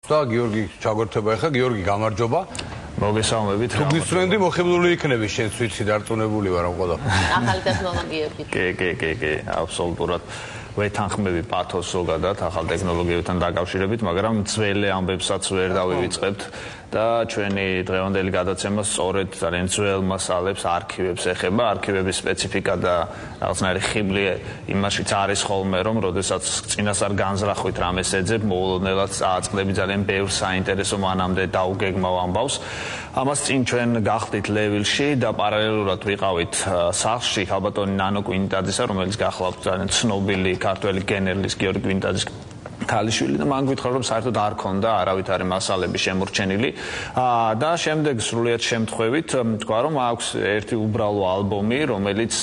და გიორგი ჩაგორთება ახლა გიორგი გამარჯობა მოგესალმებით თუ გისვრენდი მოხიბლული იქნები შენც ვიცი დარწმუნებული ვარ ამ ყველაფერში ახალი ტექნოლოგიებით კი აბსოლუტურად ვეთანხმები პათოს ზოგადად ახალ ტექნოლოგიებთან დაკავშირებით მაგრამ ძველი ამბებსაც ვერ დავივიწყებთ და ჩვენი დღევანდელი გადაცემა სწორედ ძალიან ძველ მასალებს არქივებს ეხება არქივების სპეციფიკა და რაღაცნაირი ხიბლი იმაშიც არის ხოლმე რომ როდესაც წინასწარ განზრახვით რამეს ეძებ მოულოდნელად წააწყდები ძალიან ბევრ საინტერესო მანამდე დაუგეგმავ ამბავს ამას წინ ჩვენ გახდით ლევილში და პარალელურად ვიყავით სახლში ხალბატონი ნანო კვინტაძისა რომელიც გახლავთ ძალიან ცნობილი ქართველი გენერლის გიორგი კვინტაძის ქალიშვილი და მან გითხრა რომ საერთოდ არ ქონდა არავითარი მასალები შემორჩენილი და შემდეგ სრულიად შემთხვევით თქვა რომ აქვს ერთი უბრალო ალბომი რომელიც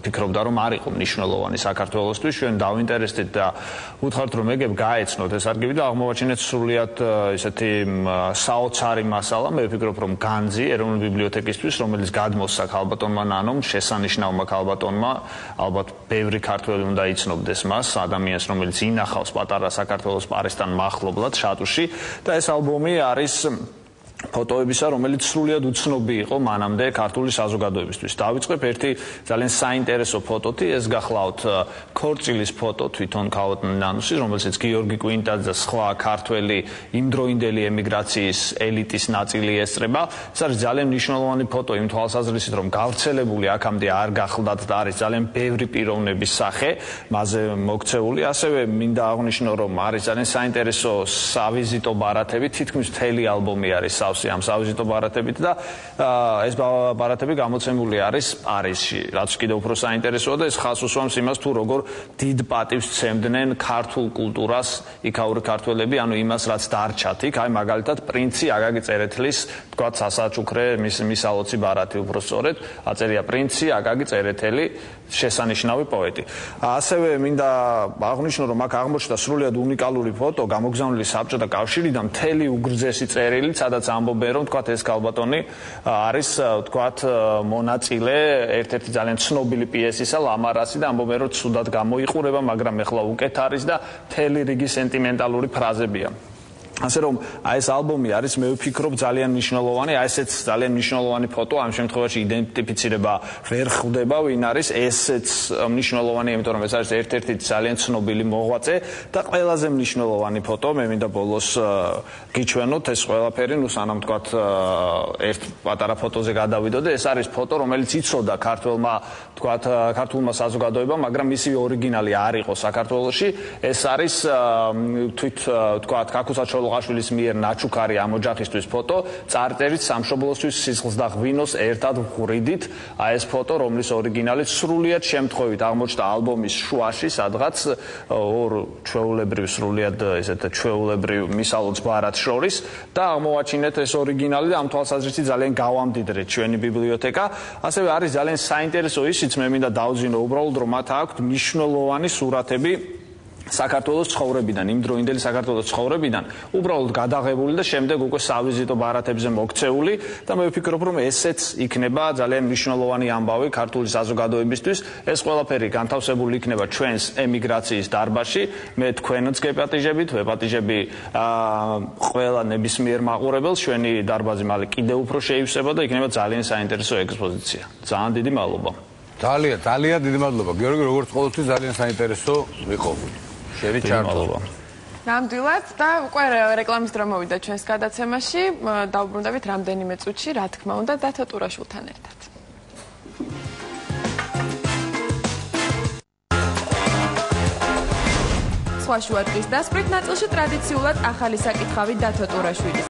ფიქრობდა რომ არ იყო მნიშვნელოვანი საქართველოსთვის ჩვენ დავინტერესდით და უთხრათ რომ ეგებ გაეცნოთ ეს არქივი და აღმოვაჩინეთ სრულიად ესეთი საოცარი მასალა მე ვფიქრობ რომ განძი ეროვნული ბიბლიოთეკისთვის რომელიც გადმოსცა ქალბატონმა ნანომ შესანიშნავმა ქალბატონმა ალბათ ბევრი ქართველი უნდა იცნობდეს მას ადამიანს რომელიც ინახავს პატარა საქართველოს პარესთან მახლობლად შატუში და ეს ალბომი არის ფოტოებისა რომელიც სრულიად უცნობი იყო მანამდე ქართული საზოგადოებისთვის. დავიწყებ ერთი ძალიან საინტერესო ფოტოთი, ეს გახლავთ ქორწილის ფოტო თვითონ ქალბატონ ნანოსის, რომელსაც გიორგი კვინტაძე და სხვა ქართველი იმდროინდელი ემიგრაციის ელიტის ნაწილი ესწრება. ეს არის ძალიან მნიშვნელოვანი ფოტო იმ თვალსაზრისით, რომ გავრცელებული აქამდე არ გახლდათ და არის ძალიან ბევრი პიროვნების სახე, მასზე მოქცეული. ასევე მინდა აღვნიშნო, რომ არის ძალიან საინტერესო სავიზიტო ბარათები, თითქმის მთელი ალბომი არის ამ სავიზიტო ბარათებით და ეს ბარათები გამოცემული არის პარიზში, რაც კიდევ უფრო საინტერესოა და ეს ხაზს უსვამს იმას თუ როგორ დიდ პატივს სცემდნენ ქართულ კულტურას იქაური ქართველები, ანუ იმას რაც დარჩათ იქ, აი მაგალითად პრინცი აგაგი წერეთლის, თქვათ სასაჩუქრე მის ალოცი ბარათი უფრო სწორედ, აწერია პრინცი აგაგი წერეთელი, შესანიშნავი პოეტი. ასევე მინდა აღვნიშნო, რომ აქ აღმოჩნდა სრულიად უნიკალური ფოტო, გამოგზავნილი საბჭოთა კავშირიდან მთელი უგრძესი წერილი, სადაც ამბობენ რომ თქვათ ეს ქალბატონი არის თქვათ მონაწილე ერთ-ერთი ძალიან ცნობილი პიესისა ლამარასი და ამბობენ რომ ცუდად გამოიყურება მაგრამ ეხლა უკეთ არის და მთელი რიგი სენტიმენტალური ფრაზებია ასე რომ აი ეს ალბომი არის მე ვფიქრობ ძალიან მნიშვნელოვანი აი ესეც ძალიან მნიშვნელოვანი ფოტო ამ შემთხვევაში იდენტიფიცირება ვერ ხვდება ვინ არის ესეც მნიშვნელოვანი იმიტომ რომ ეს არის ერთ-ერთი ძალიან ცნობილი მოღვაწე და ყველაზე მნიშვნელოვანი ფოტო მე მინდა ბოლოს გიჩვენოთ ეს ყველაფერი ნუ სანამ თქვათ ერთ პატარა ფოტოზე გადავიდოდე ეს არის ფოტო რომელიც იცოდა ქართველმა თქვათ ქართულმა საზოგადოებამ მაგრამ მისი ორიგინალი არ იყო საქართველოში ეს არის თვით თქვათ ქაქუცა ლოღაშვილის მიერ ნაჩუქარი ამ ოჯახისთვის ფოტო წარწერით სამშობლოსთვის სისხლს და ღვინოს ერთად ვღვრიდით აი ეს ფოტო რომლის ორიგინალი სრულიად შემთხვევით აღმოჩნდა ალბომის შუაში სადღაც ორ ჩვეულებრივ სრულიად ესეთ ჩვეულებრივ მისალოც ბარათს შორის და აღმოვაჩინეთ ეს ორიგინალი და ამ თვალსაზრისით ძალიან გავამდიდრეთ ჩვენი ბიბლიოთეკა ასევე არის ძალიან საინტერესო ისიც მე მინდა დავძინო უბრალოდ რომ მათ აქვთ მნიშვნელოვანი სურათები საქართველოს ცხოვრებიდან, იმდროინდელი საქართველოს ცხოვრებიდან, უბრალოდ გადაღებული და შემდეგ უკვე სავიზიტო ბარათებზე მოქცეული და მე ვფიქრობ, რომ ესეც იქნება ძალიან მნიშვნელოვანი ამბავი ქართული საზოგადოებისთვის. ეს ყველაფერი განთავსებული იქნება ჩვენს ემიგრაციის დარბაზში. მე თქვენც გეპატიჟებით, ვეპატიჟები ყველა ნებისმიერ მაყურებელს. ჩვენი დარბაზი მალე კიდევ უფრო შეივსება და იქნება ძალიან საინტერესო ექსპოზიცია. ძალიან დიდი მადლობა. ძალიან დიდი მადლობა. გიორგი, როგორც ყოველთვის ძალიან საინტერესო იყო. მადლობა. ნამდვილად და უკვე რეკლამის დრო მოვიდა ჩვენს გადაცემაში. დავუბრუნდებით რამდენიმე წუთში, რა თქმა უნდა, დათო ტურაშვილთან ერთად. სხვა შუა დღის დასკვნით ნაწილში ტრადიციულად ახალი საკითხავი დათო ტურაშვილის